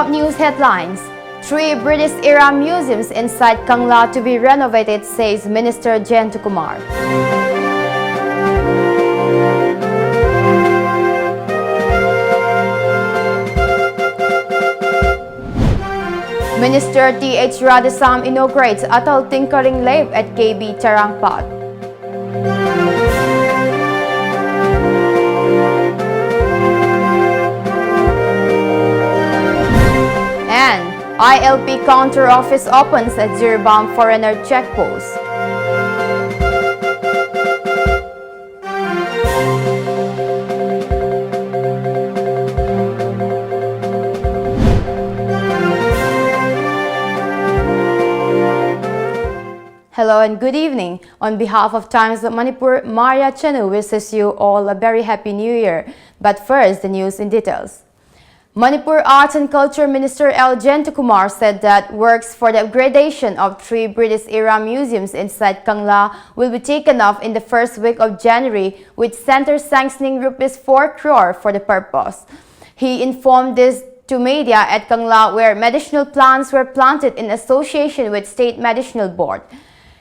top news headlines. 3 British-era museums inside Kangla to be renovated, says Minister Jayant Kumar. Minister T.H. Radhesam inaugurates Atal Tinkering Lab at KB Charangpat. And ILP counter office opens at Jiribam foreigner checkpost. Hello and good evening. On behalf of Times of Manipur, Maria Chanu wishes you all a very happy new year. But first, the news in details. Manipur Arts and Culture Minister L. Jayant Kumar said that works for the upgradation of 3 British-era museums inside Kangla will be taken off in the first week of January, with Centre sanctioning Rs 4 crore for the purpose. He informed this to media at Kangla, where medicinal plants were planted in association with State Medicinal Board.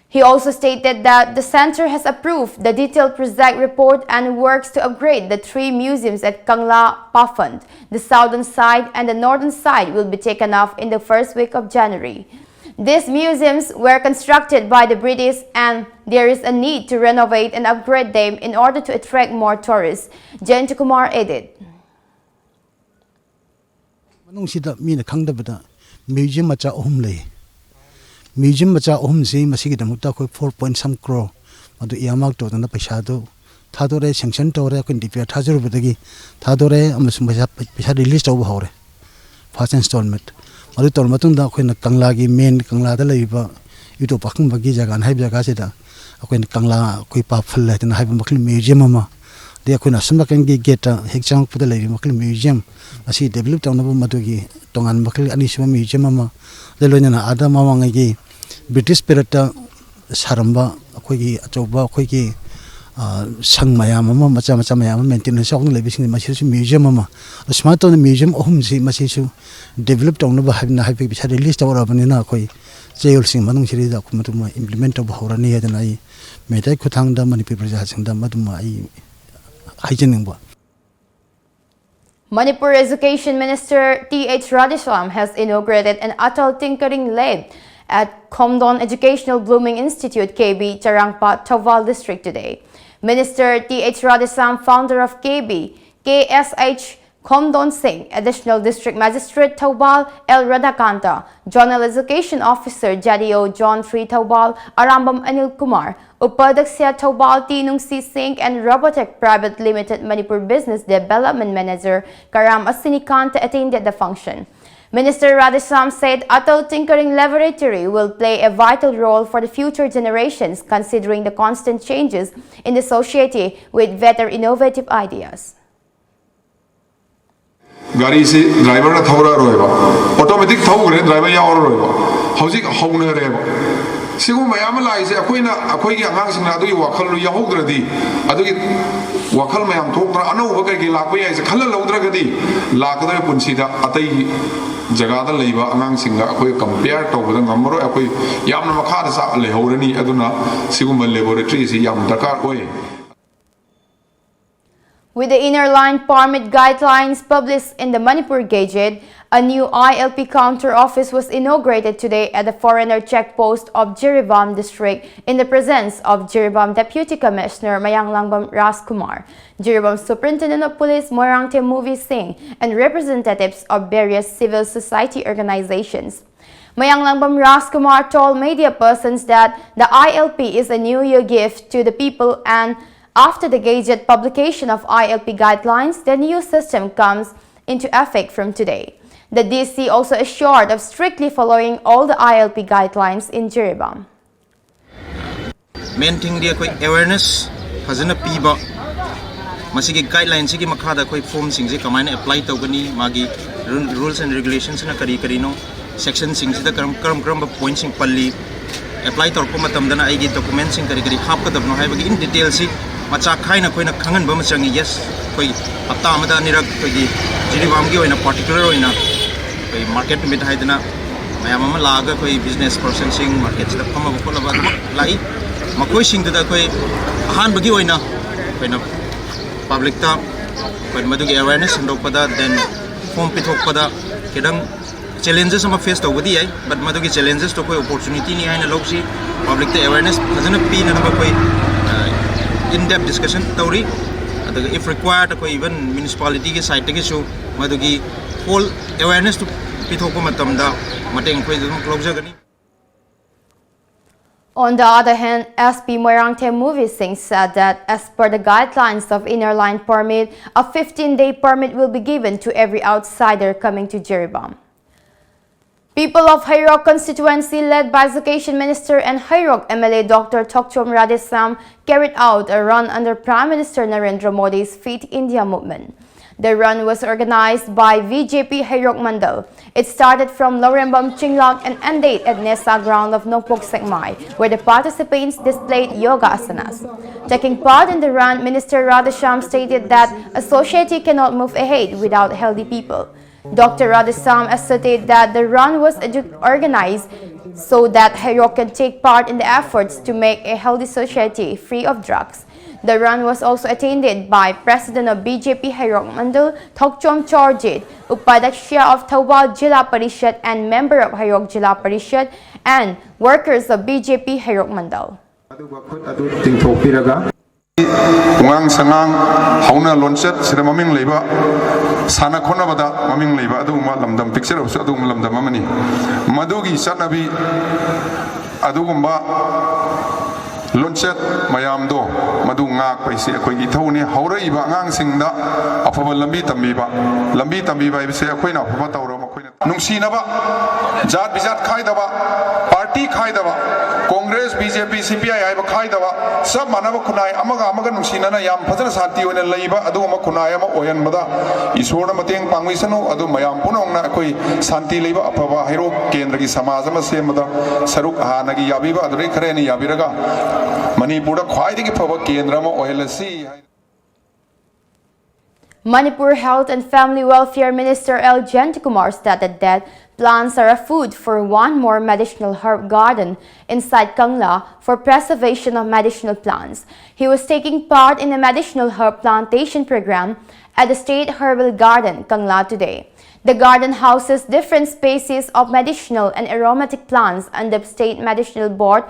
He also stated that the center has approved the detailed project report and works to upgrade the 3 museums at Kangla Pafund. The southern side and the northern side will be taken off in the first week of January. These museums were constructed by the British and there is a need to renovate and upgrade them in order to attract more tourists. Jayant Kumar added. Museum macha si masigi damukta koi 4 point some crore adu iamak to na paisa do thadore sanction to re kun dipya thajur budagi thadore amasum paisa release to hore first installment adu tor matung da koi na Kangla gi main Kangla da leiba ito pakung bagi jaga hai jaga se da koi na Kangla koi pa phal le na hai makli museum ma de koi na samla kan gi gate hekchang puda leibi makli museum asi develop ta na madu gi tongan makli ani suma museum ma de loina na ada mawang gi British period saramba akhoi achoba akhoi ki sang mayam ama macha mayam maintenance ong lebising masi museum ama smart on museum ohum si masi su develop tong ba habna habi bisa release tawra bani na akhoi cheul sing manung siri da kumatuma implement of horani ya nai metai khuthang da Manipur praja sing da maduma ai haijening ba. Manipur Education Minister T.H. Radhesam has inaugurated an Atal Tinkering Lab at Komdon Educational Blooming Institute, KB, Charangpat, Tawal District today. Minister T.H. Radhesam, founder of KB, KSH Komdon Singh, Additional District Magistrate Tawal L. Radhakanta, Zonal Education Officer Jadio John 3 Tawal, Arambam Anil Kumar, Upadaksya Tawal Tinung C. Singh, and Robotech Private Limited Manipur Business Development Manager Karam Asinikanta attended the function. Minister Radhesam said Atal Tinkering Laboratory will play a vital role for the future generations, considering the constant changes in the society with better innovative ideas. Gari se driver na thawra roiba automatic thawre driver ya or roiba hojik hauna reba sigu mayam lai se akoi gi angang sing na du wakhal lu yahudradi adugi wakhal mayam thokra anau ba kai lakpa ya se khala laudra gadi lakda punsi da atai jaga da leiba angang sing ga akoi compare to ba ngamro akoi yamna makha da sa le horani aduna sigu laboratory se yam dakar oi. With the inner line permit guidelines published in the Manipur Gazette, a new ILP counter office was inaugurated today at the foreigner checkpost of Jiribam district in the presence of Jiribam Deputy Commissioner Mayanglangbam Raskumar, Jiribam Superintendent of Police Moirangte Movie Singh, and representatives of various civil society organizations. Mayanglangbam Raskumar told media persons that the ILP is a New Year gift to the people, and after the Gazette publication of ILP guidelines, the new system comes into effect from today. The DC also assured of strictly following all the ILP guidelines in Jiribam. Main thing dia koi awareness fazana piba masigi guidelines sigi makhada koi form sing je kamaina apply tawgani magi rules and regulations na kari no section sing sida karam points sing palli apply tor ko matam dana ai gi documents sing kari hap ka dabno hai bagi in detail si macha khaina koina khangan ba machangi yes koi apta amada nirak koi Jiribam gi oina particular oina koi market mit haidna mayam ama laga koi business person sing market sida phama ko laba lai makoi sing da koi ahan bagi oina koi na public ta koi madu gi awareness ndok pada then form pithok pada kedang challenges ama face to budi ai but madu gi challenges to koi opportunity ni haina loksi public ta awareness phajana pi na ba koi in depth discussion tawri if required koi even municipality ke side ke show madu gi whole awareness to pithok matam da mateng koi dum klojagani. On the other hand, SP Moirang Temuvi Singh said that as per the guidelines of inner line permit, a 15-day permit will be given to every outsider coming to Jiribam. People of Hairok constituency led by Education Minister and Hairok MLA Dr. Tokchom Radesam carried out a run under Prime Minister Narendra Modi's Fit India movement. The run was organized by VJP Hairok Mandal. It started from Lorembam Chinglak and ended at Nesa ground of Nongpok Sekmai, where the participants displayed yoga asanas. Taking part in the run, Minister Radesham stated that a society cannot move ahead without healthy people. Dr. Radesam asserted that the run was organized so that Hairok can take part in the efforts to make a healthy society free of drugs. The run was also attended by President of BJP Hairok Mandal, Thokchom Chorjit, Upadhyaya of Thawal Jilla Parishad and member of Hairok Jilla Parishad and workers of BJP Hairok Mandal. Ungang sangang hauna lonset sida maming leba sana khona bada maming leba adu ma lamdam picture of adu lamdam amani madugi sanabi adu gumba lonset mayam do madu ngak paise akoi gi thoni haura iba angang singda afaba lambi tambi ba ibse akoi na afaba tawro ma khoina nungsi na ba jat bijat khai da ba party khai da ba Congress BJP CPI ai ba khai da ba sab manaba khunai amaga nungsi na yam phajana santi oina leiba adu ma khunai ama oyan mada isor na mateng pangwisanu adu mayam punong na akoi santi leiba afaba hairo kendra gi samaj ma semada saruk hana gi yabi ba adu khare ni yabiraga Manipur Manipur Health and Family Welfare Minister L. Jayantkumar stated that plants are a food for one more medicinal herb garden inside Kangla for preservation of medicinal plants. He was taking part in a medicinal herb plantation program at the State Herbal Garden, Kangla today. The garden houses different species of medicinal and aromatic plants under State Medicinal Board,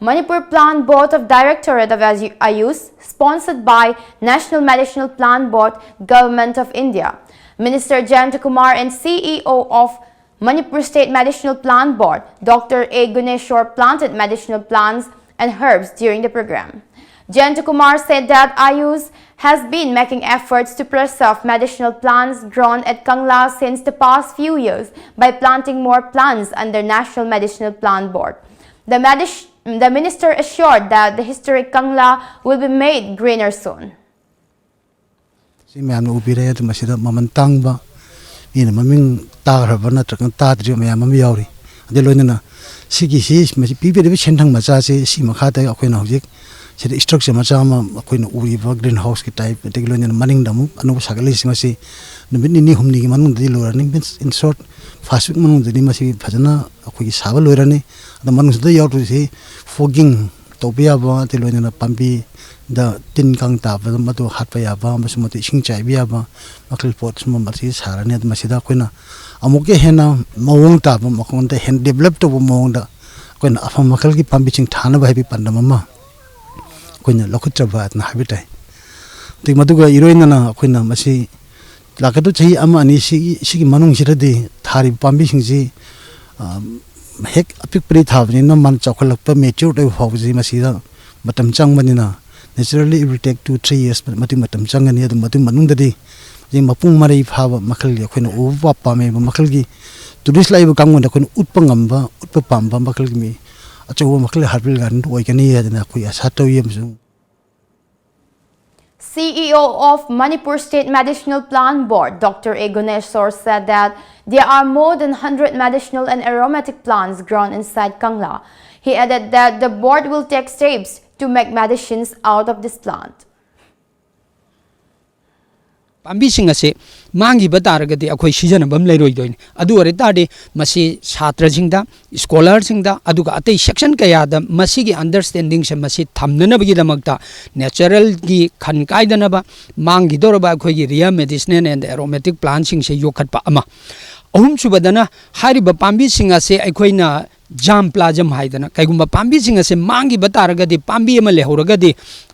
Manipur Plant Board of Directorate of Ayush, sponsored by National Medicinal Plant Board, Government of India. Minister Jayantkumar and CEO of Manipur State Medicinal Plant Board, Dr. A. Guneshwar, planted medicinal plants and herbs during the program. Jayantkumar said that Ayush has been making efforts to preserve medicinal plants grown at Kangla since the past few years by planting more plants under National Medicinal Plant Board. The minister assured that the historic Kangla will be made greener soon. Si mayam na ubira yato masida mamantang ba ina maming tagraba na trakang tadri mayam mamiyawri ade loina na sigi si masi pipi debi chentang macha si makhata akoy na hojik sida structure macha ma akoy na uri ba greenhouse ki type ade loina na maning damu anu sagali si masi nabit ni humni ki manung dadi lorani in short fast food manung dadi masi phajana akoy ki saba lorani ada manung sida yaw tu si fogging topia ba ade loina na pampi da tin kang ta ba matu hat pa ya ba masu matu sing chai bia ba makal pot sum mati sarani ad masida koina amuke hena mawong ta ba makon ta hen develop to mawong da koina afam makal ki pambi ching thana ba bi pandam ma koina lokutra ba na habitai tik matu ga heroine na koina masi lakatu chhi ama ani si manung siradi thari pambi sing ji hek apik pri thavni no man chokhalak pa mature de hawji masida matam chang manina naturally it will take 2-3 years but matam changani adu manung dadi je mapung mari phawa makhal gi khoina uwa pa me makhal gi tourist lai ba kamngon da khoina utpangam ba utpam ba makhal gi mi achawa makhal harbil gan oi kani ya na khoi asa to yem su. CEO of Manipur State Medicinal Plant Board, Dr. A. Guneshwar, said that there are more than 100 medicinal and aromatic plants grown inside Kangla. He added that the board will take steps to make medicines out of this plant. ꯄꯥꯝꯕꯤꯁꯤꯡ ꯑꯁꯤ ꯃꯥꯡꯈꯤꯕ ꯇꯥꯔꯒꯗꯤ ꯑꯩꯈꯣꯏ ꯁꯤꯖꯤꯟꯅꯐꯝ ꯂꯩꯔꯣꯏꯗꯣꯏꯅꯤ ꯑꯗꯨ ꯑꯣꯏꯇꯥꯔꯗꯤ ꯃꯁꯤ ꯁꯥꯇ꯭ꯔꯁꯤꯡꯗ ꯁ꯭ꯀꯣꯂꯔꯁꯤꯡꯗ ꯑꯗꯨꯒ ꯑꯇꯩ ꯁꯦꯛꯁꯟ ꯀꯌꯥꯗ ꯃꯁꯤꯒꯤ ꯑꯟꯗꯔꯁꯇꯦꯟꯗꯤꯡꯁꯦ ꯃꯁꯤ ꯊꯝꯅꯅꯕꯒꯤꯗꯃꯛꯇ ꯅꯦꯆꯔꯦꯜꯒꯤ ꯈꯟ ꯀꯥꯏꯗꯅꯕ ꯃꯥꯡꯈꯤꯗꯧꯔꯕ ꯑꯩꯈꯣꯏꯒꯤ ꯔꯤꯌꯔ ꯃꯦꯗꯤꯁꯤꯅꯦꯜ ꯑꯦꯟड ꯑꯦꯔꯣꯃꯦꯇꯤꯛ ꯄ꯭ꯂꯥꯟꯁꯤꯡꯁꯦ ꯌꯣꯛꯈꯠꯄ ꯑꯃ ꯑꯍꯨꯝꯁꯨꯕꯗꯅ ꯍꯥꯏꯔꯤꯕ ꯄꯥꯝꯕꯤꯁꯤꯡ ꯑꯁꯤ ꯑꯩꯈꯣꯏꯅ ꯖꯥꯝ ꯄ꯭ꯂꯥꯖꯝ ꯍꯥꯏꯗꯅ ꯀꯩꯒꯨꯝꯕ ꯄꯥꯝꯕꯤꯁꯤꯡ ꯑꯁꯤ ꯃꯥꯡꯈꯤꯕ ꯇꯥꯔꯒꯗꯤ ꯄꯥꯝꯕꯤ ꯑꯃ ꯂꯩꯍꯧꯔꯒꯗꯤ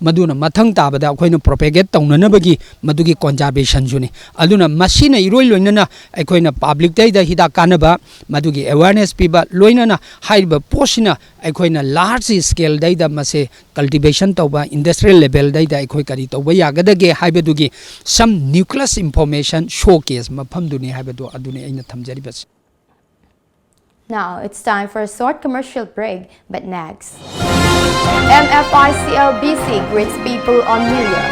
ꯃꯗꯨꯅ ꯃꯊꯪ ꯇꯥꯕꯗ ꯑꯩꯈꯣꯏꯅ ꯄ꯭ꯔꯣꯄꯦꯒꯦꯠ ꯇꯧꯅꯅꯕꯒꯤ ꯃꯗꯨꯒꯤ ꯀꯣꯟꯖꯥꯔꯕꯦꯁꯟꯁꯨꯅꯤ ꯑꯗꯨꯅ ꯃꯁꯤꯅ ꯏꯔꯣꯏ ꯂꯣꯏꯅꯅ ꯑꯩꯈꯣꯏꯅ ꯄꯥꯕ꯭ꯂꯤꯛꯇꯩꯗ ꯍꯤꯗꯥꯛ ꯀꯥꯟꯅꯕ ꯃꯗꯨꯒꯤ ꯑꯦꯋꯥꯔꯅꯦꯁ ꯄꯤꯕ ꯂꯣꯏꯅꯅ ꯍꯥꯏꯔꯤꯕ ꯄꯣꯠꯁꯤꯅ ꯑꯩꯈꯣꯏꯅ ꯂꯥꯔꯖ ꯁ꯭ꯀꯦꯜꯗꯩꯗ ꯃꯁꯤ ꯀꯜꯇꯤꯚꯦꯁꯟ ꯇꯧꯕ ꯏꯟꯗꯁꯇ꯭ꯔꯤꯌꯦꯜ ꯂꯦꯚꯦꯜꯗꯩꯗ ꯑꯩꯈꯣꯏ ꯀꯔꯤ ꯇꯧꯕ ꯌꯥꯒꯗꯒꯦ ꯍꯥꯏꯕꯗꯨꯒꯤ ꯁꯝ ꯅ꯭ꯌꯨꯀ꯭ꯂꯤꯌꯁ ꯏꯟꯐꯣꯔꯃꯦꯁꯟ ꯁꯣꯀꯦꯁ ꯃꯐꯝꯗꯨꯅꯤ ꯍꯥꯏꯕꯗꯨ ꯑꯗꯨꯅꯤ ꯑꯩꯅ ꯊꯝꯖꯔꯤꯕꯁꯤ. Now it's time for a short commercial break, but next. MFICLBC greets people on New Year.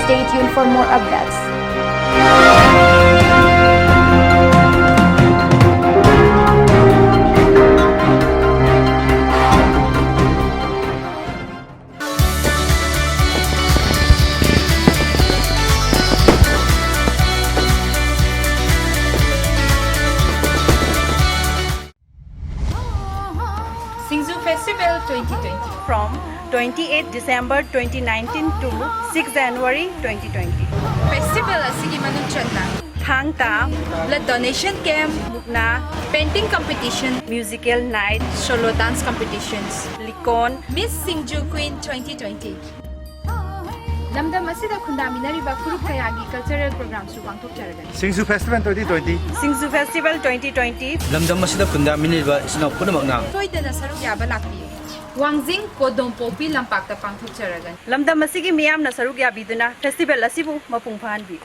Stay tuned for more updates. Festival 2020 from 28 December 2019 to 6 January 2020. Festival asigi manuchanna Thangta, blood donation camp, Mukna, painting competition, musical night, solo dance competitions, Likon, Miss Singju Queen 2020. Lamdam asida khundaminariba furup kayagi cultural programs su pangthokjaragani. Singju Festival 2020. Singju Festival 2020. lamdam masida khunda minilba isna punamakna Toidana saruk yaba lakpi. Wangjing Kodompopi lampakta pangthokjaragani. Lamdam asigi miyamna saruk yabiduna festival asibu mapung phanbi.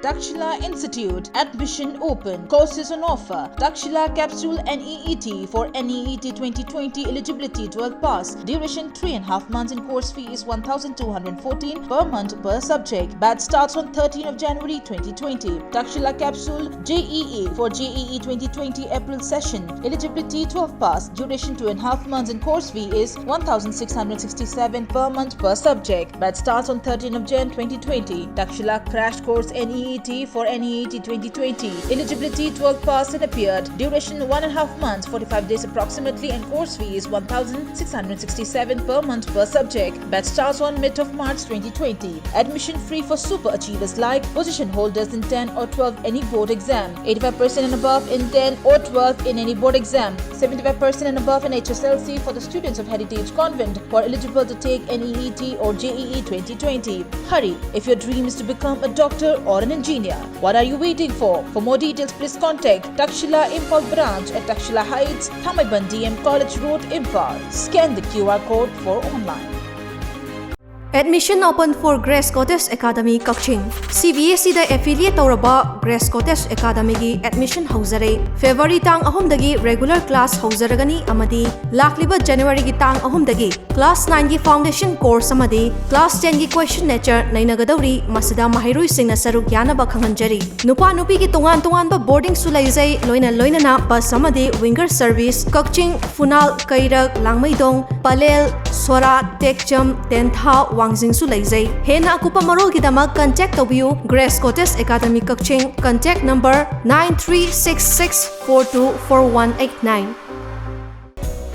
Dakshila Institute admission open. Courses on offer. Dakshila Capsule NEET for NEET 2020 eligibility 12 pass. Duration 3.5 months and course fee is 1,214 per month per subject. Batch starts on 13th of January 2020. Dakshila Capsule JEE for JEE 2020 April session. Eligibility 12 pass. Duration 2.5 months and course fee is 1,667 per month per subject. Batch starts on 13th of Jan 2020. Dakshila Crash Course NEET for NEET 2020. Eligibility 12 pass and appeared. Duration 1.5 months, 45 days approximately, and course fee is 1,667 per month per subject. Batch starts on mid of March 2020. Admission free for super achievers like position holders in 10 or 12 any board exam, 85% and above in 10 or 12 in any board exam, 75% and above in HSLC for the students of Heritage Convent who are eligible to take NEET or JEE 2020. Hurry, if your dream is to become a doctor or an engineer. What are you waiting for? For more details, please contact Takshila Imphal branch at Takshila Heights, Thamaiban DM College Road, Imphal. Scan the QR code for online. Admission open for Grace Cottage Academy Kaching. CBSE da affiliate tauraba Grace Cottage Academy gi admission hauzare. February tang ahum dagi regular class hauzaragani amadi lakliba January gi tang ahum dagi class 9 gi foundation course amadi class 10 gi question nature nainagadawri masida mahirui singna saruk yana ba khanganjari. Nupa nupi gi tongan ba boarding su laizai loina na bus amadi winger service Kaching Funal Kairak Langmaidong Palel Sora Tekcham Tentha Wangjing su laizai. Hena akupa marol ki damak contact tobiu Grace Cottage Academy Kaching. Contact number 9366424189.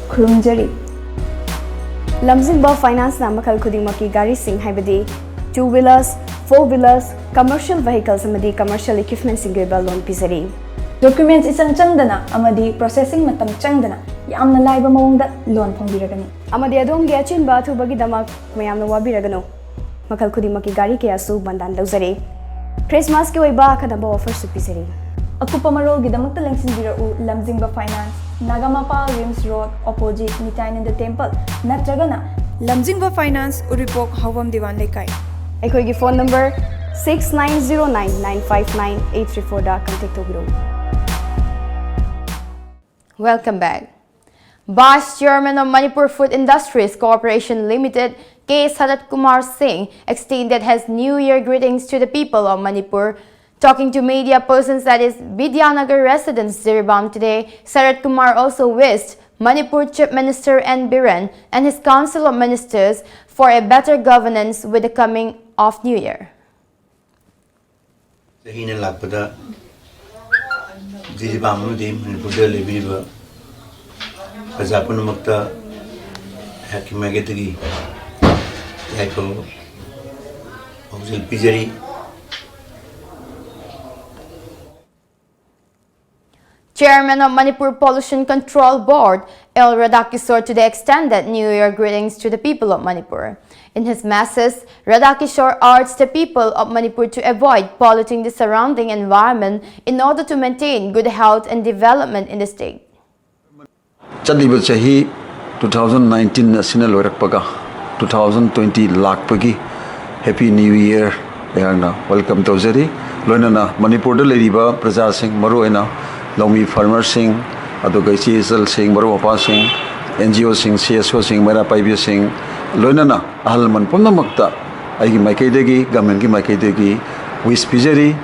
Khurumjari Lamjingba Finance na makal khudingmaki gari sing haibadi 2-wheelers, 4-wheelers, commercial vehicles amadi commercial equipment singeba loan pisari. Documents isang changdana amadi processing matam changdana yamna laiba mawongda loan phongbiragani. Amadi adomgi achinba thubagi damak mayamna wabiragano. Makal khudingmaki gari kaya su bandan lawzare. Christmas ki oiba khadaba offer su pisari. Akupa marol gidamakta lengsinbirau Lamjingba Finance, Nagamapa Rims Road, opposite Nitainanda Temple, Natragana. Lamjingba Finance Uripok Hawam Diwan Lekai. Aikoigi phone number 6909959834 da contact tobiro. Welcome back. Vice Chairman of Manipur Food Industries Corporation Limited, K. Sarat Kumar Singh, extended his New Year greetings to the people of Manipur. Talking to media persons at his Vidyanagar residence Ziribam today, Sarat Kumar also wished Manipur Chief Minister N. Biren and his Council of Ministers for a better governance with the coming of New Year. Sahina lakpada Jiribamu di Manipur Libiba Pazapunamakta Hakimagetagi Yako Oxil Pizari. Chairman of Manipur Pollution Control Board, El Radakishore, today extended New Year greetings to the people of Manipur. In his message, Radakishore urged the people of Manipur to avoid polluting the surrounding environment in order to maintain good health and development in the state. Chaliba chahi 2019 national lorakpaga 2020 lakpagi Happy New Year ayana welcome to Zari loinana Manipur da leriba praja sing maruena Lomi farmer sing aduga CSL sing maru apa sing NGO sing CSO sing mera paibi sing loinana ahalman punamakta aigi maikaidegi government ki maikaidegi wish pijari.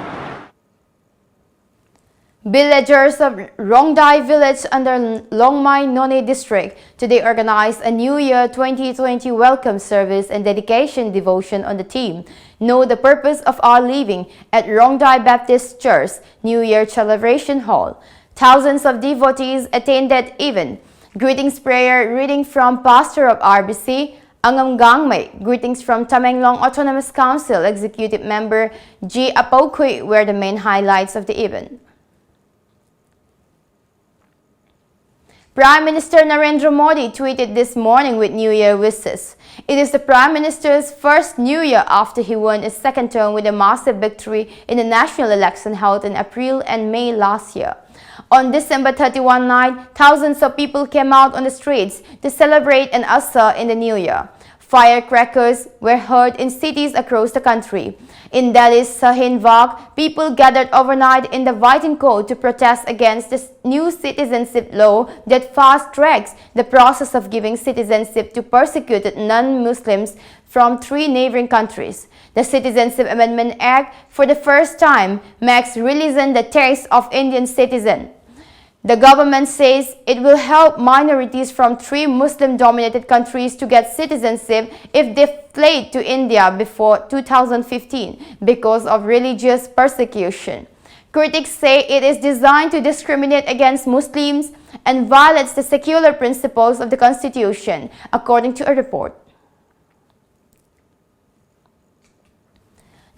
Villagers of Rongdai village under Longmai None district today organized a New Year 2020 welcome service and dedication devotion on the theme Know the Purpose of Our Living at Rongdai Baptist Church New Year Celebration Hall. Thousands of devotees attended event. Greetings prayer reading from Pastor of RBC Angam Gangmai, greetings from Tamenglong Autonomous Council Executive Member G. Apokui were the main highlights of the event. Prime Minister Narendra Modi tweeted this morning with New Year wishes. It is the Prime Minister's first New Year after he won a second term with a massive victory in the national election held in April and May last year. On December 31 night, thousands of people came out on the streets to celebrate and usher in the New Year. Firecrackers were heard in cities across the country. In Delhi's Shahin Bagh, people gathered overnight in the White Court to protest against this new citizenship law that fast-tracks the process of giving citizenship to persecuted non-Muslims from 3 neighboring countries. The Citizenship Amendment Act, for the first time, makes religion the test of Indian citizens. The government says it will help minorities from 3 Muslim-dominated countries to get citizenship if they fled to India before 2015 because of religious persecution. Critics say it is designed to discriminate against Muslims and violates the secular principles of the Constitution, according to a report.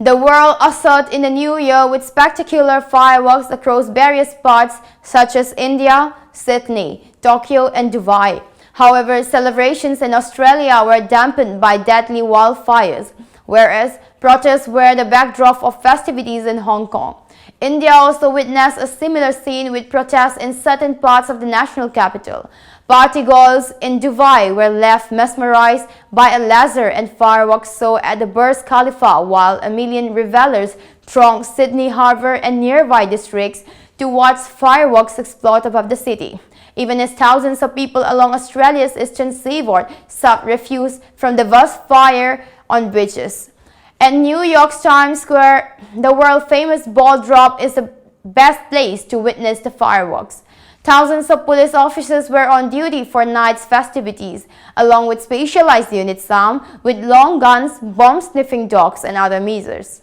The world ushered in the new year with spectacular fireworks across various parts such as India, Sydney, Tokyo and Dubai. However, celebrations in Australia were dampened by deadly wildfires, whereas protests were the backdrop of festivities in Hong Kong. India also witnessed a similar scene with protests in certain parts of the national capital. Partygoers in Dubai were left mesmerized by a laser and fireworks show at the Burj Khalifa, while a million revelers thronged Sydney Harbour and nearby districts to watch fireworks explode above the city. Even as thousands of people along Australia's eastern seaboard sought refuge from the vast fire on beaches. At New York's Times Square, the world-famous ball drop is the best place to witness the fireworks. Thousands of police officers were on duty for night's festivities, along with specialized units armed with long guns, bomb-sniffing dogs, and other measures.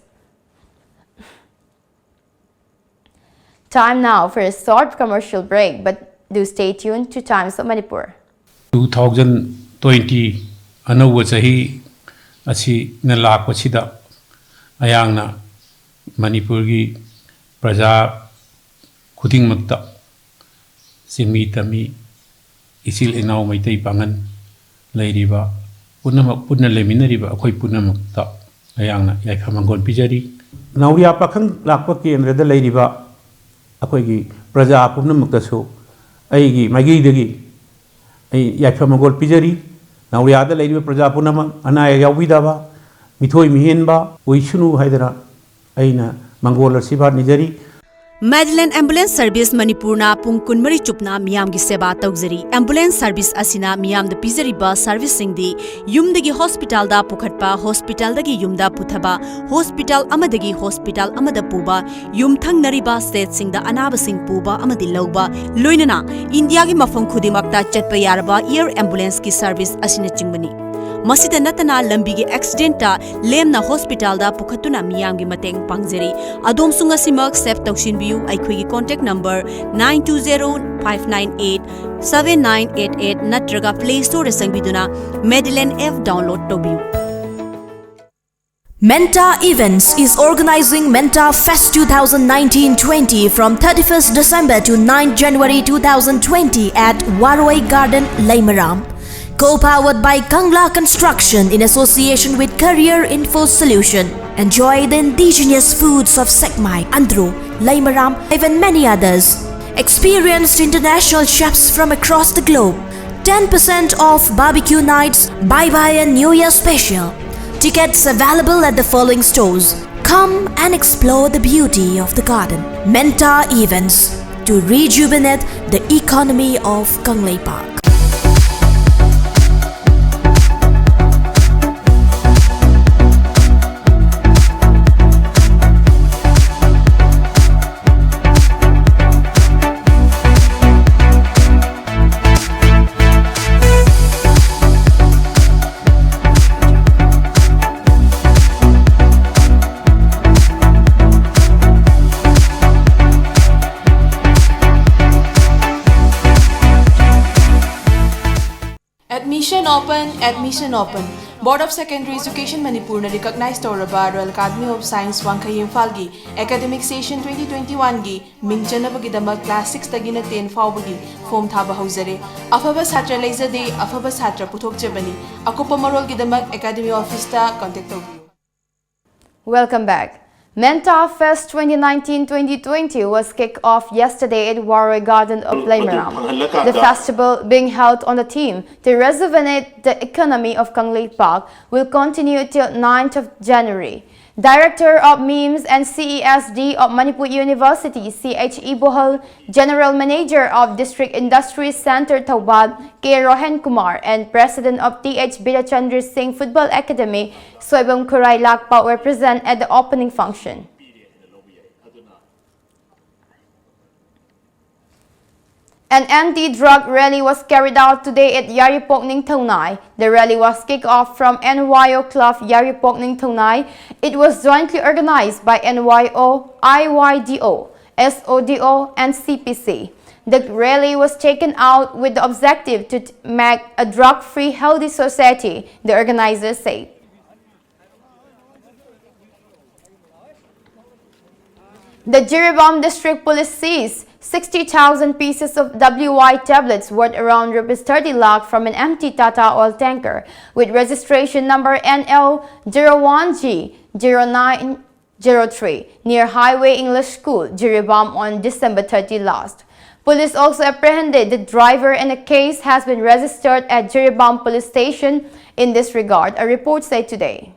Time now for a short commercial break, but do stay tuned to Times of Manipur. 2020 anouba chahi asi na lakpachida ayangna Manipur gi praja khudingmakta simi tami isil inau maitai pangan leiriba punna leminariba akhoi punamakta ayangna yaikhamangon pijari nauya pakhang lakpa kendra da leiriba akhoi gi praja punamakta su aigi magi degi ai yaikhamangol pijari nauya da leiriba praja punama anaya yawidaba mithoi mihenba oisunu haidara aina mangol siba nijari Madeline Ambulance Service Manipurna pung kunmari chupna miyam gi seba taugzari. Ambulance Service asina miyam da pizariba service singdi yumdagi hospital da pukhatpa hospital dagi yumda puthaba hospital amadagi hospital amada puba yum thangnariba state singda anaba sing puba amadi lauba loinana India gi mafam khudimakta chatpa yaraba air ambulance ki service asina chingmani. Masida natana lambi gi accident ta lemna hospital da pukhatuna miyam gi mateng pangjari adom sunga simak sep taushin biu aikhoi gi contact number 9205987988 natraga play store sangbiduna Madeline F download tobiu. Menta Events is organizing Menta Fest 2019-20 from 31st December to 9th January 2020 at Waroi Garden, Laimaram. Co-powered by Kangla Construction in association with Career Info Solution. Enjoy the indigenous foods of Sekmai, Andhro, Laimaram, and many others. Experienced international chefs from across the globe. 10% off barbecue nights, bye-bye and New Year special. Tickets available at the following stores. Come and explore the beauty of the garden. Menta Events to rejuvenate the economy of Kanglei Park. Admission open. Board of Secondary Education Manipur na recognize Toraba Royal Academy of Science Wangkhay Imphal academic session 2021 gi mingchanabagi damak class 6 tagina 10 faubagi form thaba hauzare. Afaba satra leizade afaba satra puthokjabani. Akopa marol gi damak academy office ta contact tobiu. Welcome back. Menta Fest 2019-2020 was kicked off yesterday at Waroi Garden of Laimaram. The festival, being held on the theme to rejuvenate the economy of Kanglei Park, will continue till 9th of January. Director of Memes and CESD of Manipur University, C.H.E. Bohal, General Manager of District Industries Center Taubad, K. Rohan Kumar, and President of T.H. Birachandra Singh Football Academy, Soibam Kurai Lakpa, were present at the opening function. An anti-drug rally was carried out today at Yaripokning Taunai. The rally was kicked off from NYO Club Yaripokning Taunai. It was jointly organized by NYO, IYDO, SODO, and CPC. The rally was taken out with the objective to make a drug-free, healthy society, the organizers said. The Jiribam District Police seized 60,000 pieces of WY tablets worth around Rs 30 lakh from an empty Tata oil tanker with registration number NL01G0903 near Highway English School, Jiribam on December 30 last. Police also apprehended the driver and a case has been registered at Jiribam Police Station in this regard, a report said today.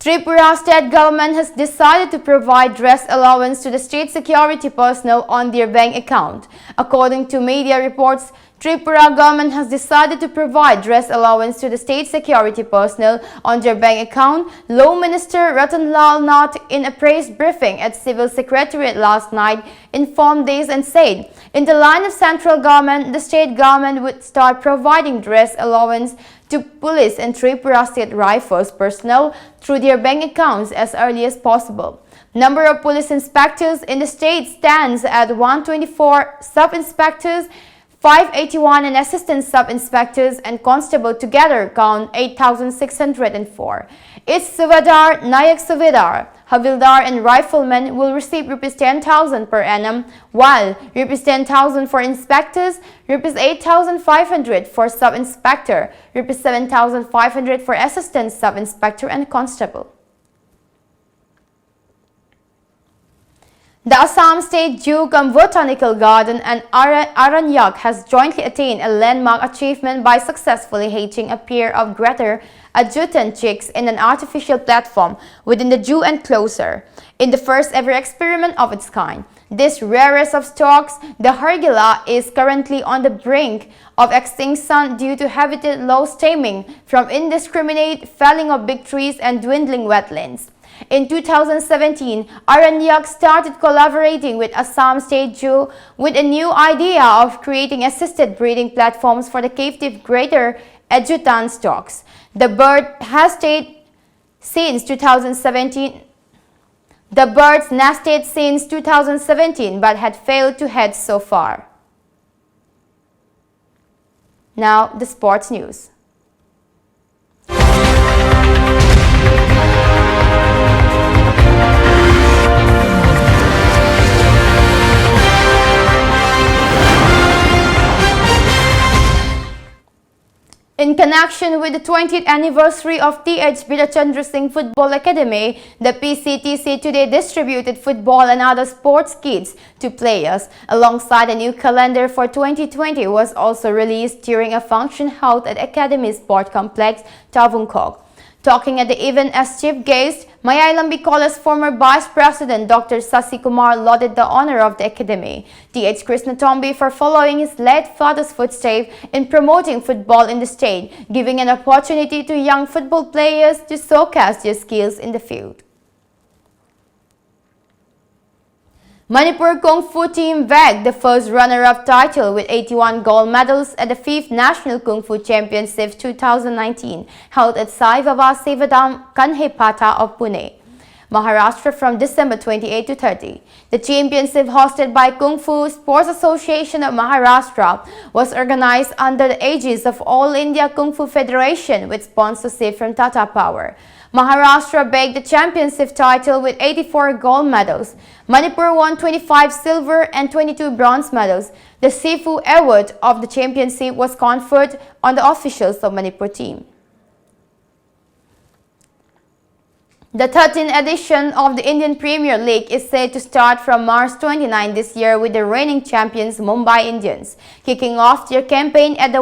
Tripura state government has decided to provide dress allowance to the state security personnel on their bank account. According to media reports, Tripura government has decided to provide dress allowance to the state security personnel on their bank account. Law Minister Ratan Lal Nath, in a press briefing at Civil Secretariat last night, informed this and said, in the line of central government, the state government would start providing dress allowance to police and Tripura State Rifles personnel through their bank accounts as early as possible. Number of police inspectors in the state stands at 124, sub-inspectors 581 and assistant sub-inspectors and constable together count 8,604. Each Subedar, Nayak Subedar, Havildar and Riflemen will receive Rs 10,000 per annum, while Rs 10,000 for inspectors, Rs 8,500 for sub-inspector, Rs 7,500 for assistant sub-inspector and constable. The Assam State Zoo Botanical Garden and Aranyak has jointly attained a landmark achievement by successfully hatching a pair of greater adjutant chicks in an artificial platform within the zoo enclosure, in the first ever experiment of its kind. This rarest of storks, the Hargila, is currently on the brink of extinction due to habitat loss stemming from indiscriminate felling of big trees and dwindling wetlands. In 2017, Aranyak started collaborating with Assam State Zoo with a new idea of creating assisted breeding platforms for the captive greater adjutant storks. The bird has stayed since 2017. The birds nested since 2017 but had failed to hatch so far. Now, the sports news. In connection with the 20th anniversary of T.H. Birachandra Singh Football Academy, the PCTC today distributed football and other sports kits to players. Alongside a new calendar for 2020 was also released during a function held at Academy Sport Complex, Tavungkok. Talking at the event as chief guest, Mayailam Bicola's former Vice President Dr. Sasi Kumar lauded the honor of the Academy, T.H. Krishnatombi, for following his late father's footsteps in promoting football in the state, giving an opportunity to young football players to showcase their skills in the field. Manipur Kung Fu team bagged the first runner-up title with 81 gold medals at the 5th National Kung Fu Championship 2019 held at Sai Baba Sevadam Kanhepata of Pune, Maharashtra from December 28 to 30. The championship, hosted by Kung Fu Sports Association of Maharashtra, was organized under the aegis of All India Kung Fu Federation with sponsorship from Tata Power. Maharashtra bagged the championship title with 84 gold medals. Manipur won 25 silver and 22 bronze medals. The Sifu Award of the championship was conferred on the officials of Manipur team. The 13th edition of the Indian Premier League is set to start from March 29 this year with the reigning champions Mumbai Indians kicking off their campaign at the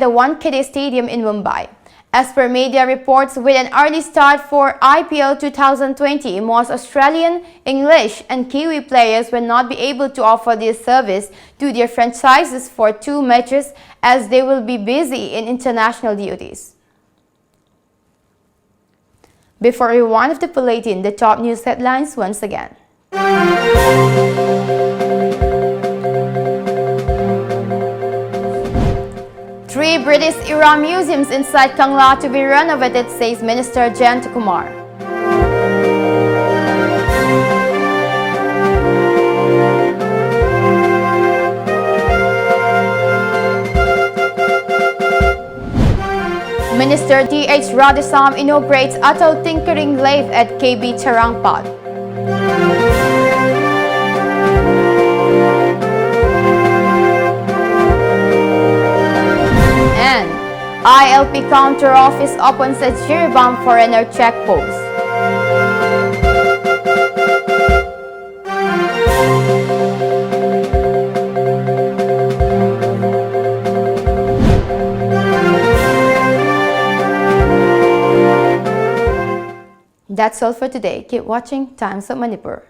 Wankhede Stadium in Mumbai. As per media reports, with an early start for IPL 2020, most Australian, English and Kiwi players will not be able to offer their service to their franchises for 2 matches as they will be busy in international duties. Before we wind up the bulletin, the top news headlines once again. 3 British-era museums inside Kangla to be renovated, says Minister Jayant Kumar. Minister T.H. Radhisam inaugurates Atal Tinkering Lathe at KB Charangpad. And ILP counter office opens at Jiribam foreigner check post. That's all for today. Keep watching Times of Manipur.